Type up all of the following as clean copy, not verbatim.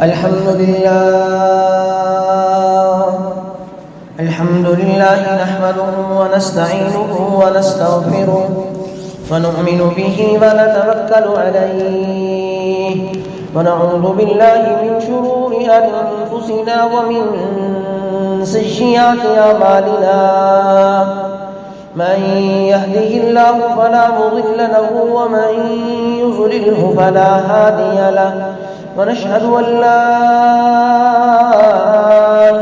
الحمد لله نحمده ونستعينه ونستغفره ونؤمن به ونتوكل عليه ونعوذ بالله من شرور أنفسنا ومن سيئات أعمالنا من يهده الله فلا مضل له ومن يضلله فلا هادي له ونشهد أن لا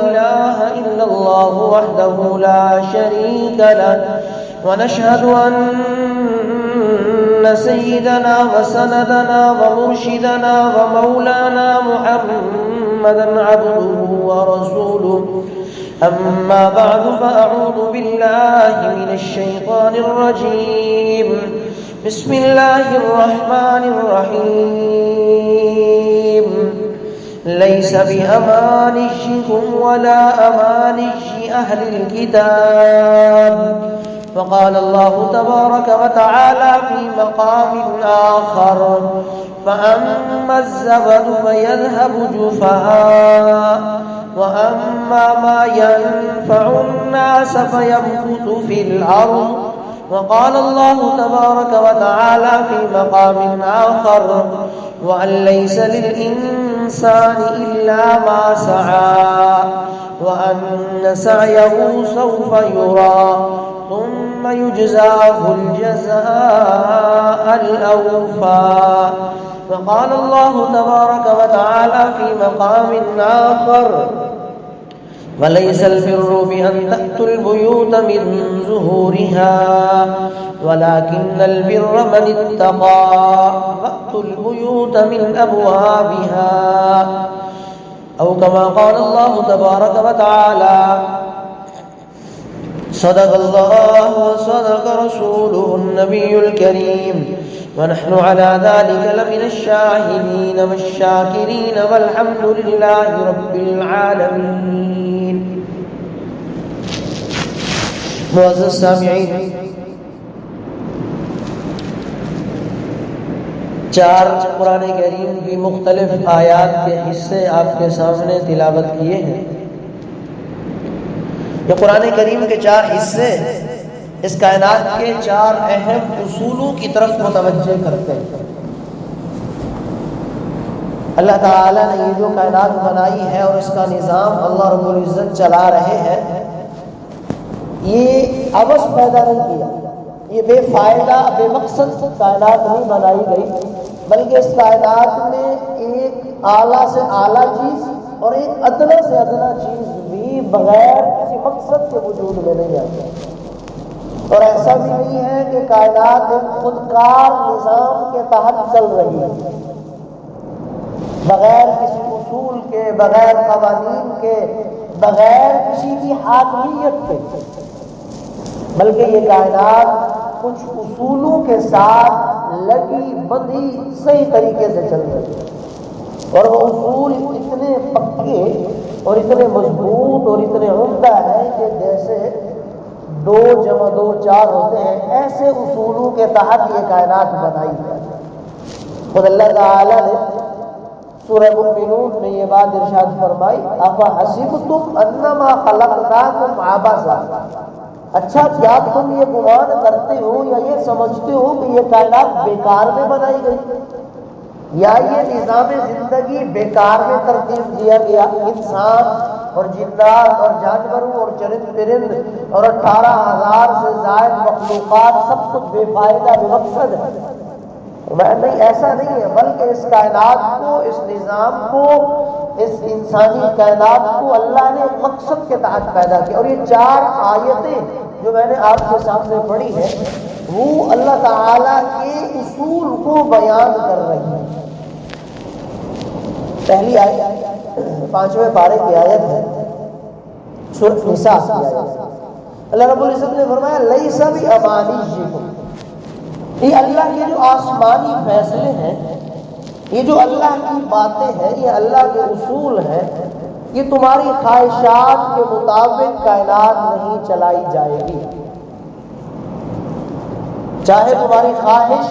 إله إلا الله وحده لا شريك له ونشهد أن سيدنا وسندنا ومرشدنا ومولانا محمدا عبده ورسوله أما بعد فأعوذ بالله من الشيطان الرجيم بسم الله الرحمن الرحيم ليس بأمانيكم ولا أماني أهل الكتاب وقال الله تبارك وتعالى في مقام آخر فأما الزبد فيذهب جفاء وأما ما ينفع الناس فيمكث في الأرض وقال الله تبارك وتعالى في مقام آخر وأن ليس للإنسان إلا ما سعى وأن سعيه سوف يرى ثم يجزاه الجزاء الأوفى وقال الله تبارك وتعالى في مقام آخر وليس البر بأن تأتوا البيوت من ظهورها ولكن البر من اتقى فأتوا البيوت من أبوابها أو كما قال الله تبارك وتعالى صدق الله وصدق رسوله النبي الكريم ونحن على ذلك لمن الشاهدين والشاكرين والحمد لله رب العالمين. معزز سامعین، 4 قرآن کریم کی مختلف آیات کے حصے آپ کے سامنے تلاوت کیے ہیں. یہ قرآن کریم کے 4 حصے اس کائنات کے 4 اہم اصولوں کی طرف متوجہ کرتے ہیں. اللہ تعالیٰ نے یہ جو کائنات بنائی ہے اور اس کا نظام اللہ رب العزت چلا رہے ہیں، یہ عبث پیدا نہیں کیا، یہ بے فائدہ بے مقصد کائنات نہیں بنائی گئی، بلکہ اس کائنات میں ایک اعلیٰ سے اعلیٰ چیز اور ایک ادنیٰ سے ادنیٰ چیز بھی بغیر کسی مقصد کے وجود میں نہیں آتی. اور ایسا بھی نہیں ہے کہ کائنات ایک خودکار نظام کے تحت چل رہی ہے، بغیر کسی اصول کے، بغیر قوانین کے، بغیر کسی کی حاکمیت کے، بلکہ یہ کائنات کچھ اصولوں کے ساتھ لگی بندھی صحیح طریقے سے چل رہی ہے. اور وہ اصول اتنے پکے اور اتنے مضبوط اور اتنے عمدہ ہیں کہ جیسے 2 + 2 4 ہوتے ہیں، ایسے اصولوں کے تحت یہ کائنات بنائی ہے. خود اللہ تعالی نے سورہ مومنون میں یہ بات ارشاد فرمائی، افحسبتم انما خلقناکم عبثا، اچھا کیا تم یہ گمان کرتے ہو یا یہ سمجھتے ہو کہ یہ کائنات بیکار میں بنائی گئی، یا یہ نظام زندگی بیکار میں ترتیب دیا گیا؟ انسان اور جنات اور جانوروں اور چرند پرند اور 18,000 سے زائد مخلوقات سب کچھ بے فائدہ بے مقصد ہے. نہیں، ایسا نہیں ہے، بلکہ اس کائنات کو، اس نظام کو، اس انسانی کائنات کو اللہ نے ایک مقصد کے تحت پیدا کیا. اور یہ 4 آیتیں جو میں نے آپ کے سامنے پڑھی ہیں وہ اللہ تعالیٰ کے اصول کو بیان کر رہی ہیں. پہلی آیت 5ویں پارے کی آیت ہے، سورۃ نساء کی آیت. اللہ رب العزت نے فرمایا لیس بامانیکم، یہ اللہ کے جو آسمانی فیصلے ہیں، یہ جو اللہ کی باتیں ہیں، یہ اللہ کے اصول ہیں، یہ تمہاری خواہشات کے مطابق کائنات نہیں چلائی جائے گی. چاہے تمہاری خواہش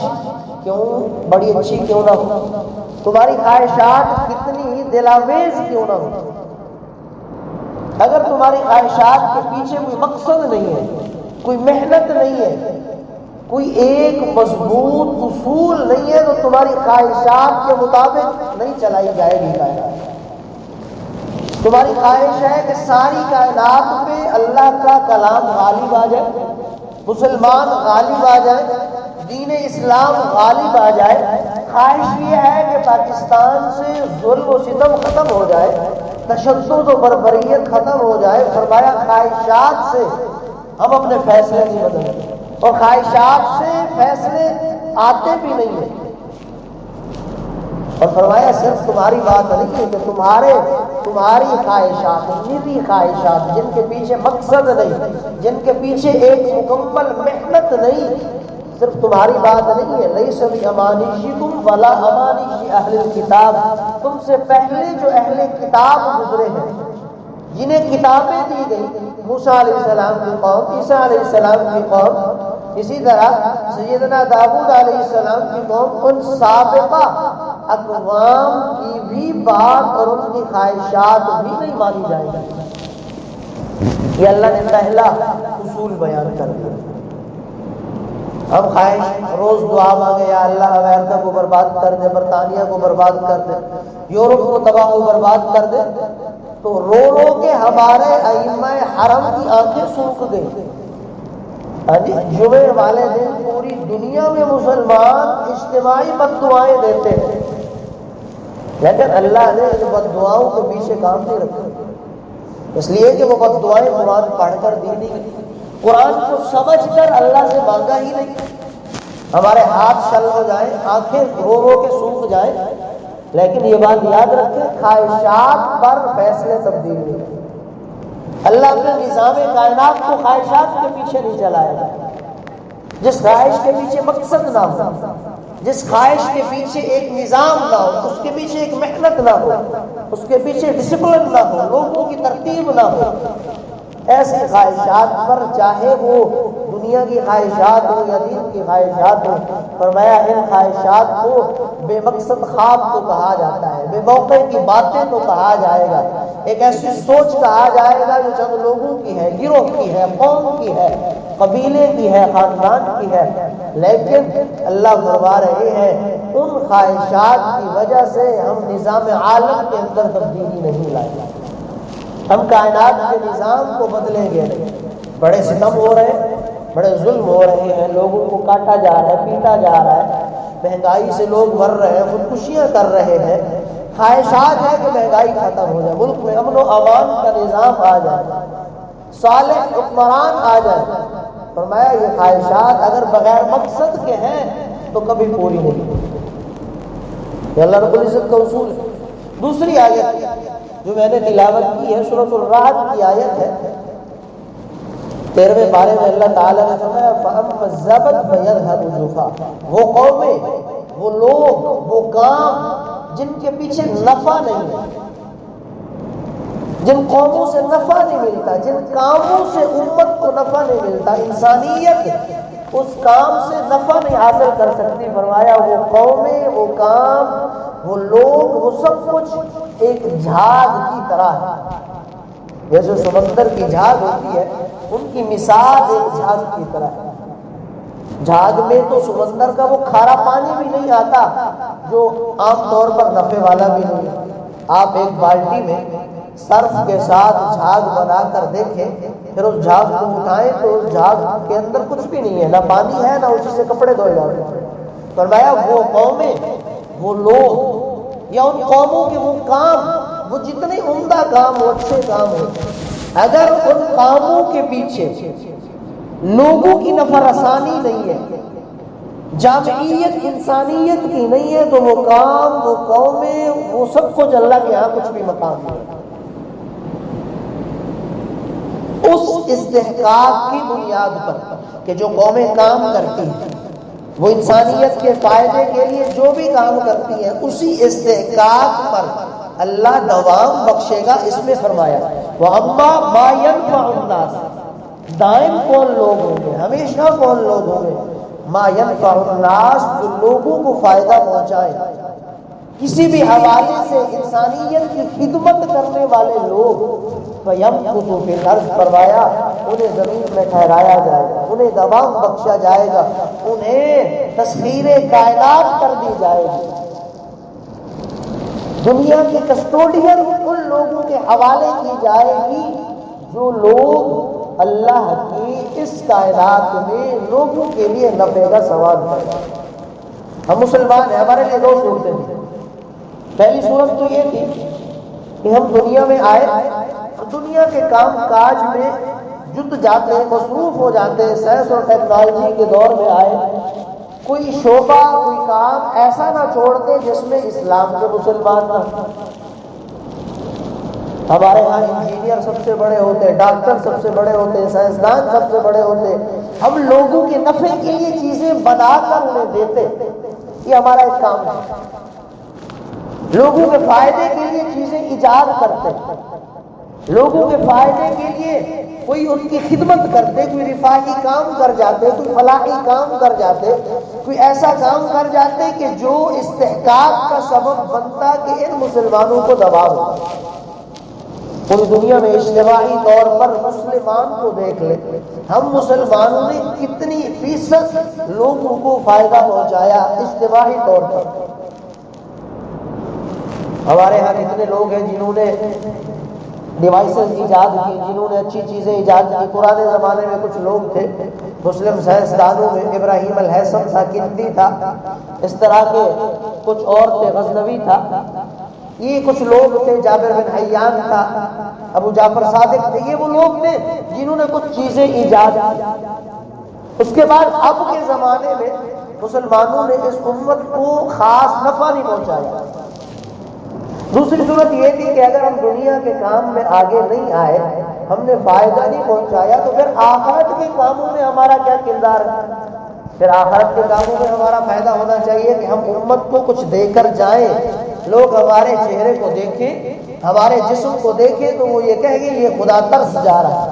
کیوں بڑی اچھی کیوں نہ ہو، تمہاری خواہشات کتنی دلاویز کیوں نہ ہو، اگر تمہاری خواہشات کے پیچھے کوئی مقصد نہیں ہے، کوئی محنت نہیں ہے، کوئی ایک مضبوط اصول نہیں ہے، تو تمہاری خواہشات کے مطابق نہیں چلائی جائے گی کائنات۔ تمہاری خواہش ہے کہ ساری کائنات پہ اللہ کا کلام غالب آ جائے، مسلمان غالب آ جائے، دین اسلام غالب آ جائے۔ خواہش یہ ہے کہ پاکستان سے ظلم و ستم ختم ہو جائے، تشدد و بربریت ختم ہو جائے۔ فرمایا خواہشات سے ہم اپنے فیصلے نہیں بدلتے، اور خواہشات سے فیصلے آتے بھی نہیں ہیں۔ اور فرمایا صرف تمہاری بات نہیں ہے کہ تمہاری خواہشات، نجی خواہشات جن کے پیچھے مقصد نہیں، جن کے پیچھے ایک مکمل محنت نہیں، صرف تمہاری بات نہیں ہے۔ لیس بامانیکم ولا امانی اہل الکتاب، تم سے پہلے جو اہل کتاب گزرے ہیں، جنہیں کتابیں دی گئی، موسیٰ علیہ السلام کی قوم، عیسیٰ علیہ السلام کی قوم، اسی طرح سیدنا داؤد علیہ السلام کی قوم، ان سابقہ اقوام کی بھی بات اور ان کی خواہشات بھی نہیں مانی جائیں گی۔ یہ اللہ نے پہلا اصول بیان کر دیا۔ ہم خواہش روز دعا مانگے، یا اللہ امریکہ کو برباد کر دے، برطانیہ کو برباد کر دے، یورپ کو تباہ و برباد کر دے، تو رو رو کے ہمارے ائمہ حرم کی آنکھیں سوکھ گئی۔ جمعے والے دن پوری دنیا میں مسلمان اجتماعی بد دعائیں دیتے ہیں، لیکن اللہ نے ان بد دعاؤں کے پیچھے کام نہیں رکھا، اس لیے کہ وہ بد دعائیں قرآن پڑھ کر دی نہیں، قرآن کو سمجھ کر اللہ سے مانگا ہی نہیں۔ ہمارے ہاتھ شل ہو جائیں، آنکھیں رو رو کے سوکھ جائیں، لیکن یہ بات یاد رکھیں خواہشات پر فیصلے تبدیل نہیں ہیں۔ اللہ اپنے نظام کائنات کو خواہشات کے پیچھے نہیں چلائے گا۔ جس خواہش کے پیچھے مقصد نہ ہو، جس خواہش کے پیچھے ایک نظام نہ ہو، اس کے پیچھے ایک محنت نہ ہو، اس کے پیچھے ڈسپلن نہ ہو، لوگوں کی ترتیب نہ ہو، ایسی خواہشات پر، چاہے وہ دنیا کی خواہشات ہو یا دین کی خواہشات ہو، فرمایا ان خواہشات کو بے مقصد خواب کو کہا جاتا ہے، بے موقع کی باتیں کو کہا جائے گا، ایک ایسی سوچ کہا جائے گا جو چند لوگوں کی ہے، گروہ کی ہے، قوم کی ہے، قبیلے کی ہے، خاندان کی ہے۔ لیکن اللہ فرما رہے ہیں ان خواہشات کی وجہ سے ہم نظام عالم کے اندر تبدیلی نہیں لائیں گے، ہم کائنات کے نظام کو بدلیں گے نہیں۔ بڑے ستم ہو رہے ہیں، بڑے ظلم ہو رہے ہیں، لوگوں کو کاٹا جا رہا ہے، پیٹا جا رہا ہے، مہنگائی سے لوگ مر رہے ہیں، خودکشیاں کر رہے ہیں۔ خواہشات ہے کہ مہنگائی ختم ہو جائے، ملک میں امن و امان کا نظام آ جائے، صالح حکمران آ جائے۔ فرمایا یہ خواہشات اگر بغیر مقصد کے ہیں تو کبھی پوری نہیں ہوتی۔ یہ اللہ رب العزت کا اصول ہے۔ دوسری آیت جو میں نے تلاوت کی ہے سورۃ الرعد کی آیت ہے، 13ویں پارے میں اللہ تعالیٰ نے فرمایا فَأَمَّا الزَّبَدُ فَيَذْهَبُ جُفَاءً، وہ قومیں، وہ لوگ، وہ کام جن کے پیچھے نفع نہیں ہے، جن قوموں سے نفع نہیں ملتا، جن کاموں سے امت کو نفع نہیں ملتا، انسانیت اس کام سے نفع نہیں حاصل کر سکتی، فرمایا وہ قومیں، وہ کام، وہ لوگ، وہ سب کچھ ایک جھاگ کی طرح ہے۔ جیسے سمندر کی جھاگ ہوتی ہے، ان کی مثال ایک جھاگ کی طرح ہے۔ جھاگ میں تو سمندر کا وہ کھارا پانی بھی نہیں آتا جو عام طور پر نفع والا بھی نہیں۔ آپ ایک بالٹی میں صرف کے ساتھ جھاگ بنا کر دیکھیں، پھر اس جھاگ کو اٹھائیں تو اس جھاگ کے اندر کچھ بھی نہیں ہے، نہ پانی ہے، نہ اسی سے کپڑے دھوئے جاتے ہیں۔ فرمایا وہ قومیں، وہ لوگ، یا ان قوموں کے وہ کام، وہ جتنے عمدہ کام ہو، اچھے کام ہو، اگر ان کاموں کے پیچھے لوگوں کی نفع رسانی نہیں ہے، جامعیت انسانیت کی نہیں ہے، تو وہ کام، وہ قومیں، وہ سب کچھ اللہ کے ہاں کچھ بھی مقام نہیں۔ اس استحقاق کی بنیاد پر کہ جو قومیں کام کرتی ہیں وہ انسانیت کے فائدے کے لیے جو بھی کام کرتی ہیں، اسی استحقاق پر اللہ دوام بخشے گا۔ اس میں فرمایا وَأَمَّا مَا يَنْفَعُ النَّاسَ، دائم کون لوگ ہوں گے، ہمیشہ کون لوگ ہوں گے، ما ينفع الناس، جو لوگوں کو فائدہ پہنچائے، کسی بھی حوالے سے انسانیت کی خدمت کرنے والے لوگ فَيَمْكُثُ فِي الْأَرْضِ فرمایا انہیں زمین میں ٹھہرایا جائے گا، انہیں دوام بخشا جائے گا، انہیں تسخیر کائنات کر دی جائے گی۔ دنیا کی کسٹوڈین ان لوگوں کے حوالے کی جائے گی جو لوگ اللہ کی اس کائنات میں لوگوں کے لیے نفع کا سوال کریں۔ ہم مسلمان ہیں، ہمارے لیے دو صورتیں تھیں۔ پہلی صورت تو یہ تھی کہ ہم دنیا میں آئے، دنیا کے کام کاج میں جت جاتے، مصروف ہو جاتے، سائنس اور ٹیکنالوجی کے دور میں آئے، کوئی شعبہ کوئی کام ایسا نہ چھوڑتے جس میں اسلام کے مسلمان نہ۔ ہمارے ہاں انجینئر سب سے بڑے ہوتے، ڈاکٹر سب سے بڑے ہوتے، سائنسدان سب سے بڑے ہوتے، ہم لوگوں کے نفع کے لیے چیزیں بنا کر انہیں دیتے، یہ ہمارا ایک کام ہے۔ لوگوں کے فائدے کے لیے چیزیں ایجاد کرتے، لوگوں کے فائدے کے لیے کوئی ان کی خدمت کرتے، کوئی رفاہی کام کر جاتے، کوئی فلاحی کام کر جاتے، کوئی ایسا کام کر جاتے کہ جو استحقاق کا سبب بنتا کہ ان مسلمانوں کو دباؤ ہو۔ پوری دنیا میں اجتماعی طور پر مسلمان کو دیکھ لیں، ہم مسلمانوں نے کتنی فیصد لوگوں کو فائدہ پہنچایا اجتماعی طور پر۔ ہمارے ہاں کتنے لوگ ہیں جنہوں نے ڈیوائسز ایجاد کی، جنہوں نے اچھی چیزیں ایجاد کی۔ پرانے زمانے میں کچھ لوگ تھے مسلم سائنسدانوں میں، ابراہیم الہیثم تھا، کندی تھا، اس طرح کے کچھ اور تھے، غزنوی تھا، یہ کچھ لوگ تھے، جابر بن حیان تھا، ابو جعفر صادق تھے، یہ وہ لوگ تھے جنہوں نے کچھ چیزیں ایجاد کی۔ اس کے بعد اب کے زمانے میں مسلمانوں نے اس امت کو خاص نفع نہیں پہنچایا۔ دوسری صورت یہ تھی کہ اگر ہم دنیا کے کام میں آگے نہیں آئے، ہم نے فائدہ نہیں پہنچایا، تو پھر آخرت کے کاموں میں ہمارا کیا کردار ہے؟ پھر آخرت کے کاموں میں ہمارا فائدہ ہونا چاہیے کہ ہم امت کو کچھ دے کر جائیں، لوگ ہمارے چہرے کو دیکھیں، ہمارے جسم کو دیکھیں تو وہ یہ کہیں گے یہ خدا ترس جا رہا ہے،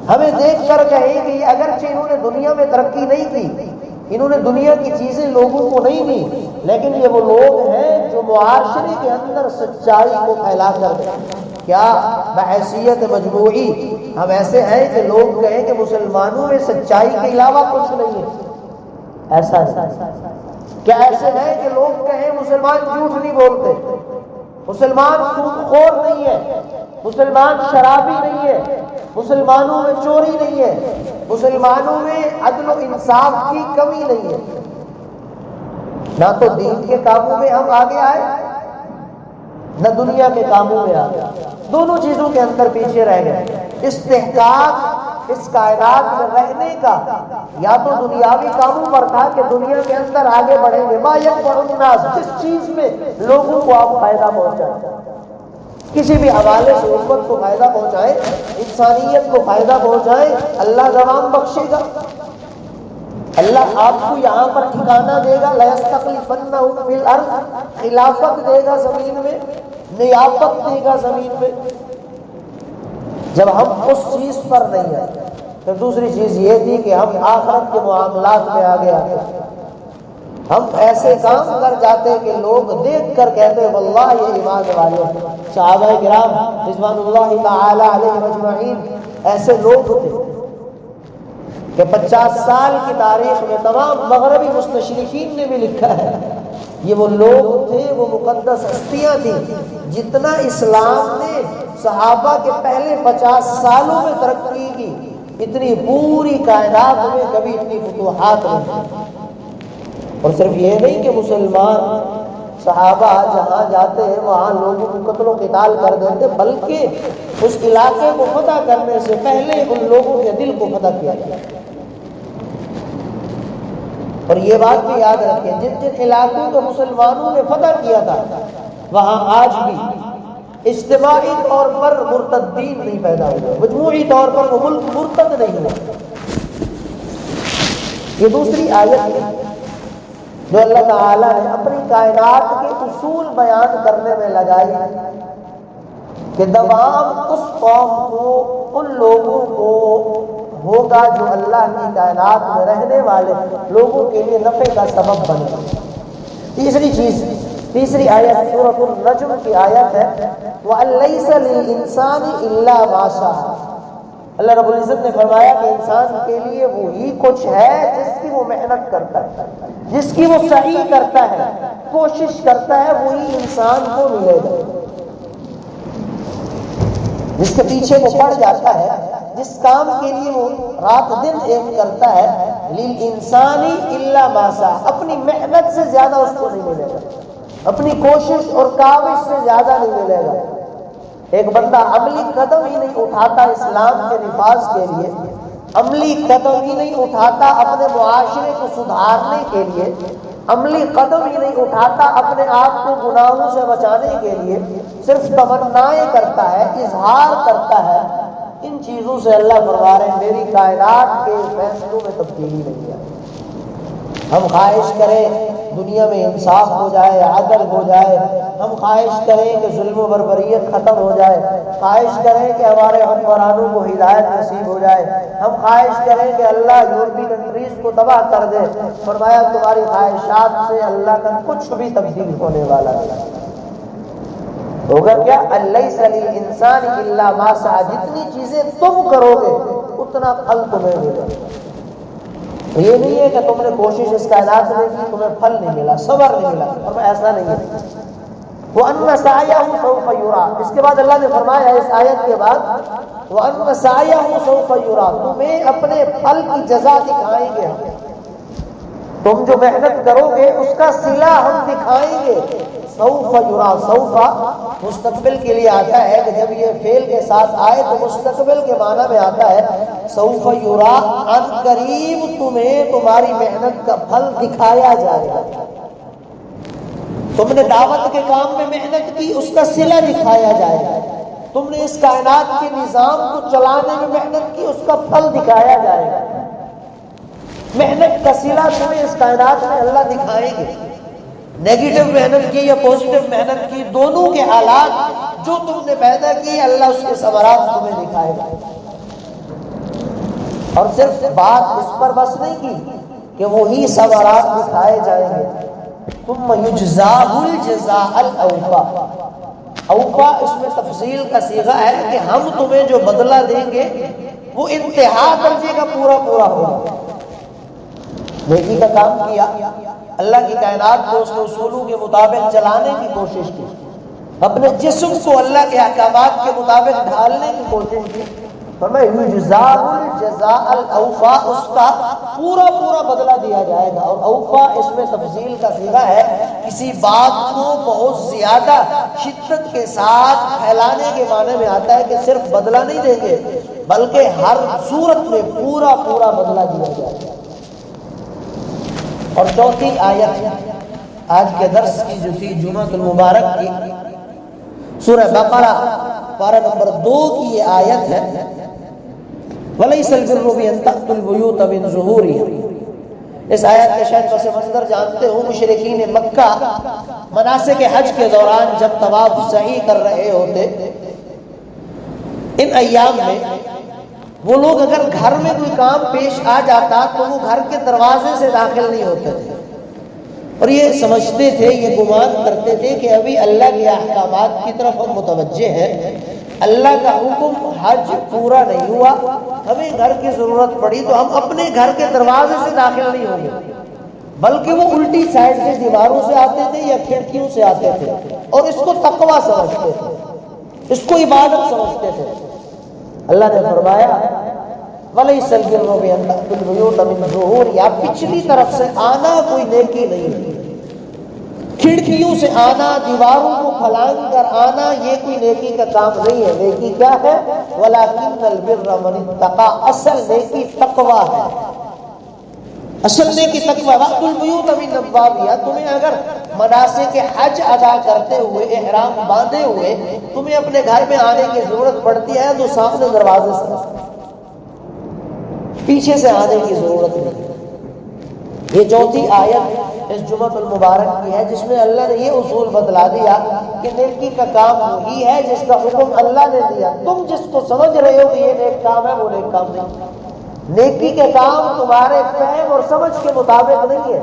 ہمیں دیکھ کر کہیں کہ اگرچہ انہوں نے دنیا میں ترقی نہیں کی، انہوں نے دنیا کی چیزیں لوگوں کو نہیں دی، لیکن یہ وہ لوگ ہیں جو معاشرے کے اندر سچائی کو پھیلا کر دیں۔ کیا بحیثیت مجموعی ہم ایسے ہیں کہ لوگ کہیں کہ مسلمانوں میں سچائی کے علاوہ کچھ نہیں ہے؟ ایسا ہے کیا؟ ایسے ہیں کہ لوگ کہیں مسلمان جھوٹ نہیں بولتے، مسلمان سود خور نہیں ہے، مسلمان شرابی نہیں ہے، مسلمانوں میں چوری نہیں ہے، مسلمانوں میں عدل و انصاف کی کمی نہیں ہے؟ نہ تو دین کے کاموں میں ہم آگے آئے، نہ دنیا کے کاموں میں آگے، دونوں چیزوں کے اندر پیچھے رہ گئے۔ استحقاق اس کائنات میں رہنے کا یا تو دنیاوی کاموں پر تھا کہ دنیا کے اندر آگے بڑھیں گے، ما ينفع الناس، جس چیز میں لوگوں کو آپ فائدہ پہنچائیں، کسی بھی حوالے سے امت کو فائدہ پہنچائیں، انسانیت کو فائدہ پہنچائیں، اللہ دوام بخشے گا، اللہ آپ کو یہاں پر ٹھکانہ دے گا، لَيَسْتَخْلِفَنَّهُمْ فِي الْأَرْضِ، خلافت دے گا زمین میں، نیابت دے گا زمین میں۔ جب ہم اس چیز پر نہیں آئے، پھر دوسری چیز یہ تھی کہ ہم آخرت کے معاملات میں آگے آتے، ہم ایسے کام کر جاتے کہ لوگ دیکھ کر کہتے واللہ یہ ایمان والے ہیں۔ صحابہ کرام رضوان اللہ تعالی علیہم اجمعین ایسے لوگ تھے کہ 50 سال کی تاریخ میں تمام مغربی مستشرقین نے بھی لکھا ہے، یہ وہ لوگ تھے، وہ مقدس ہستیاں تھیں، جتنا اسلام نے صحابہ کے پہلے 50 سالوں میں ترقی کی، اتنی پوری کائنات میں کبھی اتنی فتوحات نہیں۔ اور صرف یہ نہیں کہ مسلمان صحابہ جہاں جاتے ہیں وہاں لوگوں کو قتل و قتال کر دیتے، بلکہ اس علاقے کو فتح کرنے سے پہلے ان لوگوں کے دل کو فتح کیا گیا۔ اور یہ بات بھی یاد رکھیں، جن جن علاقوں کو مسلمانوں نے فتح کیا تھا وہاں آج بھی اجتماعی طور پر مرتدین نہیں پیدا ہوئے، مجموعی طور پر وہ ملک مرتد نہیں ہوا۔ یہ دوسری آیت ہے جو اللہ تعالیٰ نے اپنی کائنات کے اصول بیان کرنے میں لگائی کہ دوام اس قوم کو، ان لوگوں کو ہوگا جو اللہ کی کائنات میں رہنے والے لوگوں کے لیے نفع کا سبب بنے۔ تیسری چیز تیسری آیت سورۃ النجم کی آیت ہے وَأَن لَّيْسَ لِلْإِنسَانِ إِلَّا مَا شَاءَ۔ اللہ رب العزت نے فرمایا کہ انسان کے لیے وہی کچھ ہے جس کی وہ محنت کرتا ہے، جس کی وہ سعی کرتا ہے، کوشش کرتا ہے، وہی انسان کو ملے گا۔ جس کے پیچھے وہ پڑ جاتا ہے، جس کام کے لیے وہ رات دن ایک کرتا ہے، لِلْإِنسَانِ إِلَّا مَا شَاءَ، اپنی محنت سے زیادہ اس کو نہیں ملے گا، اپنی کوشش اور کاوش سے زیادہ نہیں ملے گا۔ ایک بندہ عملی قدم ہی نہیں اٹھاتا اسلام کے نفاذ کے لیے، عملی قدم ہی نہیں اٹھاتا اپنے معاشرے کو سدھارنے کے لیے، عملی قدم ہی نہیں اٹھاتا اپنے آپ کو گناہوں سے بچانے کے لیے، صرف تمنائیں کرتا ہے، اظہار کرتا ہے، ان چیزوں سے اللہ فرما رہے ہیں میری کائنات کے فیصلوں میں تبدیلی نہیں ہے۔ ہم خواہش کریں دنیا میں انصاف ہو جائے، عدل ہو جائے، ہم خواہش کریں کہ ظلم و بربریت ختم ہو جائے، خواہش کریں کہ ہمارے حکمرانوں کو ہدایت نصیب ہو جائے، ہم خواہش کریں کہ اللہ یورپی کنٹریز کو تباہ کر دے۔ فرمایا تمہاری خواہشات سے اللہ کا کچھ بھی تبدیل ہونے والا نہیں ہوگا۔ کیا لیس للانسان الا ما سعى، جتنی چیزیں تم کرو گے اتنا پھل تمہیں ملے گا۔ یہ نہیں ہے کہ تم نے کوشش اس کائنات میں کی تمہیں پھل نہیں ملا، صبر نہیں ملا، اور ایسا نہیں ہے۔ وَأَنَّ سَعْيَهُ سَوْفَ يُرَىٰ، اس کے بعد اللہ نے فرمایا اس آیت کے بعد وَأَنَّ سَعْيَهُ سَوْفَ يُرَىٰ، تمہیں اپنے پھل کی جزا دکھائیں گے ہم، تم جو محنت کرو گے اس کا صلہ ہم دکھائیں گے۔ سوف یرا، سوفا مستقبل کے لیے آتا ہے کہ جب یہ فعل کے ساتھ آئے تو مستقبل کے معنی میں آتا ہے سوف یرا، ان قریب تمہیں تمہاری محنت کا پھل دکھایا جائے گا۔ تم نے دعوت کے کام میں محنت کی، اس کا صلہ دکھایا جائے گا۔ تم نے اس کائنات کے نظام کو چلانے میں محنت کی، اس کا پھل دکھایا جائے گا۔ محنت کا صلہ تمہیں اس کائنات میں اللہ دکھائیں گے۔ نیگیٹو محنت کی یا پوزیٹو محنت کی، دونوں کے حالات جو تم نے پیدا کی اللہ اس کے ثمرات تمہیں دکھائے گا۔ اور صرف بات اس پر بس نہیں کی کہ وہی ثمرات دکھائے جائیں گے، ثم یجزاہ الجزاء الاوفا۔ اوفا اس میں تفصیل کا صیغہ ہے کہ ہم تمہیں جو بدلہ دیں گے وہ انتہا درجے کا پورا پورا ہوگا۔ نیکی کا کام کیا، اللہ کی کائنات کو اس کے اصولوں کے مطابق چلانے کی کوشش کی، اپنے جسم کو اللہ کے احکامات کے مطابق ڈھالنے کی کوشش کی، فرمایا یجزاء الجزاء الاوفا، اس کا پورا پورا بدلہ دیا جائے گا۔ اور اوفا اس میں تفصیل کا صیغہ ہے، کسی بات کو بہت زیادہ شدت کے ساتھ پھیلانے کے معنی میں آتا ہے کہ صرف بدلہ نہیں دیں گے بلکہ ہر صورت میں پورا پورا بدلہ دیا جائے گا۔ اور چوتھی آیت آج کے درس کی جو تھی جمعہ المبارک کی، سورہ بقرہ پارہ نمبر 2 کی یہ آیت ہے وَلَيْسَ الْبِرُّ بِأَن تَأْتُوا الْبُيُوتَ مِن ظُهُورِهَا۔ اس آیت کے شاید پس منظر جانتے ہو، مشرکین مکہ مناسک حج کے دوران جب طواف سعی کر رہے ہوتے، ان ایام میں وہ لوگ اگر گھر میں کوئی کام پیش آ جاتا تو وہ گھر کے دروازے سے داخل نہیں ہوتے تھے، اور یہ سمجھتے تھے، یہ گمان کرتے تھے کہ ابھی اللہ کے احکامات کی طرف ہم متوجہ ہیں، اللہ کا حکم حج پورا نہیں ہوا، ہمیں گھر کی ضرورت پڑی تو ہم اپنے گھر کے دروازے سے داخل نہیں ہوں گے، بلکہ وہ الٹی سائڈ سے دیواروں سے آتے تھے یا کھڑکیوں سے آتے تھے، اور اس کو تقویٰ سمجھتے تھے، اس کو عبادت سمجھتے تھے۔ اللہ نے فرمایا وَلَيْسَ الْبِرُّ بِأَن تَأْتُوا الْبُيُوتَ مِن ظُهُورِهَا، پچھلی طرف سے آنا کوئی نیکی نہیں ہے، کھڑکیوں سے آنا، دیواروں کو پھلانگ کر آنا، یہ کوئی نیکی کا کام نہیں ہے۔ نیکی کیا ہے؟ وَلَٰكِنَّ الْبِرَّ مَنِ اتَّقَىٰ، اصل نیکی تقویٰ ہے، اصل نیکی تقویٰ۔ وَأْتُوا الْبُيُوتَ مِنْ أَبْوَابِهَا، تمہیں اگر مناسک حج ادا کرتے ہوئے، احرام باندھے ہوئے تمہیں اپنے گھر میں آنے کی ضرورت پڑتی ہے تو سامنے دروازے سے، پیچھے سے آنے کی ضرورت نہیں۔ یہ چوتھی آیت اس جمعہ المبارک کی ہے جس میں اللہ نے یہ اصول بتلا دیا کہ نیکی کا کام وہی ہے جس کا حکم اللہ نے دیا، تم جس کو سمجھ رہے ہو کہ یہ نیک کام ہے وہ نیک کام نہیں۔ نیکی کے کام تمہارے فہم اور سمجھ کے مطابق نہیں ہے۔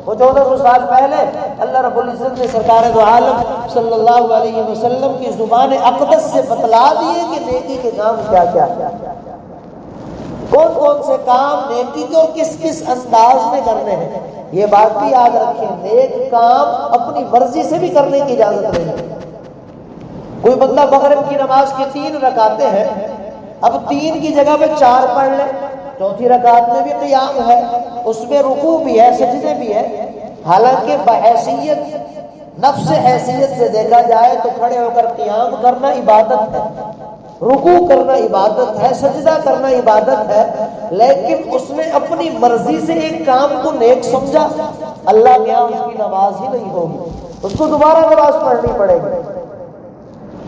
وہ 1400 سال پہلے اللہ رب العزت نے سرکار دو عالم صلی اللہ علیہ وسلم کی زبان اقدس سے بتلا دیے کہ نیکی کے کام کیا کیا، کون کون سے کام نیکی کے اور کس کس انداز میں کرنے ہیں۔ یہ بات بھی یاد رکھیں، نیک کام اپنی مرضی سے بھی کرنے کی اجازت نہیں ہے۔ کوئی بندہ مغرب کی نماز کی 3 رکعتیں ہیں، اب 3 کی جگہ پہ 4 پڑھ لے، چوتھی رکعت میں بھی قیام ہے، اس میں رکوع بھی ہے، سجدے بھی ہے، حالانکہ بحیثیت نفس حیثیت سے دیکھا جائے تو کھڑے ہو کر قیام کرنا عبادت ہے، رکوع کرنا عبادت ہے، سجدہ کرنا عبادت ہے، لیکن اس نے اپنی مرضی سے ایک کام کو نیک سمجھا، اللہ کے یہاں اس کی نماز ہی نہیں ہوگی، اس کو دوبارہ نماز پڑھنی پڑے گی۔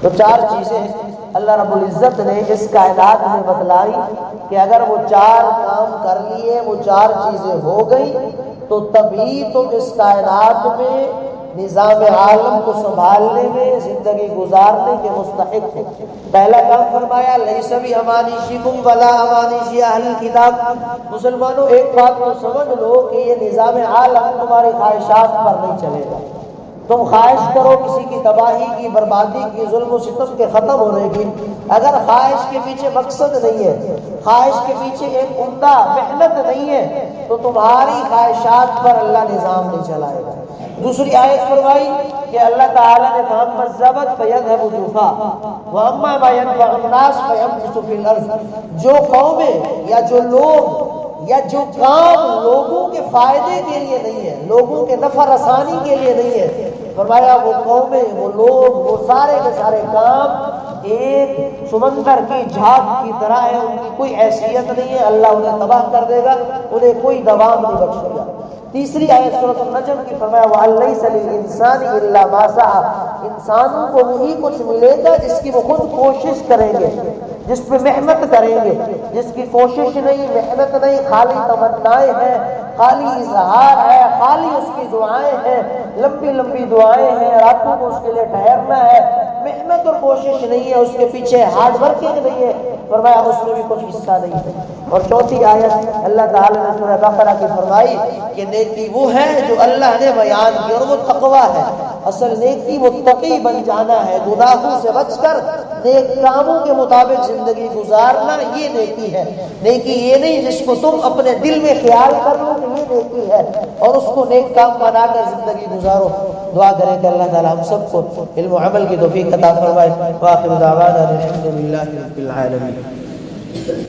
تو 4 چیزیں اللہ رب العزت نے اس کائنات میں بتلائی کہ اگر وہ 4 کام کر لیے، وہ 4 چیزیں ہو گئی تو تبھی تم اس کائنات میں نظام عالم کو سنبھالنے میں، زندگی گزارنے کے مستحق ہو۔ پہلا کام فرمایا لیس بامانیکم ولا امانی اہل الکتاب، مسلمانوں ایک بات تو سمجھ لو کہ یہ نظام عالم تمہاری خواہشات پر نہیں چلے گا۔ تم خواہش کرو کسی کی تباہی کی، بربادی کی، ظلم و ستم کے ختم ہونے کی، اگر خواہش کے پیچھے مقصد نہیں ہے، خواہش کے پیچھے ایک عمدہ محنت نہیں ہے، تو تمہاری خواہشات پر اللہ نظام نہیں چلائے گا۔ دوسری آیت فرمائی کہ اللہ تعالیٰ نے فَأَمَّا الزَّبَدُ فَيَذْهَبُ جُفَاءً وَأَمَّا مَا يَنفَعُ النَّاسَ فَيَمْكُثُ فِي الْأَرْضِ، جو قومیں یا جو لوگ یا جو کام لوگوں کے فائدے کے لیے نہیں ہے، لوگوں کے نفع رسانی کے لیے نہیں ہے، فرمایا وہ قومیں، وہ لوگ، وہ سارے کے سارے کام ایک سمندر کی جھاگ کی طرح ہے، ان کی کوئی حیثیت نہیں ہے، اللہ انہیں تباہ کر دے گا، انہیں کوئی دوام نہیں بخشے گا۔ تیسری آیت سورۃ النجم کی فرمایا وَأَن لَّيْسَ لِلْإِنسَانِ إِلَّا مَا سَعَىٰ، انسانوں کو وہی کچھ ملے گا جس کی وہ خود کوشش کریں گے، جس پہ محنت کریں گے، جس کی کوشش نہیں، محنت نہیں، خالی تمنائیں ہیں، خالی اظہار ہے، خالی اس کی دعائیں ہیں، لمبی لمبی دعائیں ہیں، راتوں کو اس کے لیے ٹھہرنا ہے، محنت اور کوشش نہیں ہے، اس کے پیچھے ہارڈ ورکنگ نہیں ہے، فرمایا اس میں بھی کچھ حصہ نہیں ہے۔ اور چوتھی آیت اللہ تعالیٰ نے سورہ بقرہ کی فرمائی کہ نیکی وہ ہے جو اللہ نے بیان کی، اور وہ تقویٰ ہے۔ اصل نیکی متقی بن جانا ہے، گناہوں سے بچ کر نیک کاموں کے مطابق زندگی گزارنا، یہ نیکی ہے۔ نیکی یہ نہیں جس کو تم اپنے دل میں خیال کر لو کہ یہ نیکی ہے اور اس کو نیک کام بنا کر زندگی گزارو۔ دعا کریں کہ اللہ تعالی ہم سب کو علم و عمل کی توفیق عطا فرمائے۔ وآخر دعوانا الحمد للہ رب العالمین۔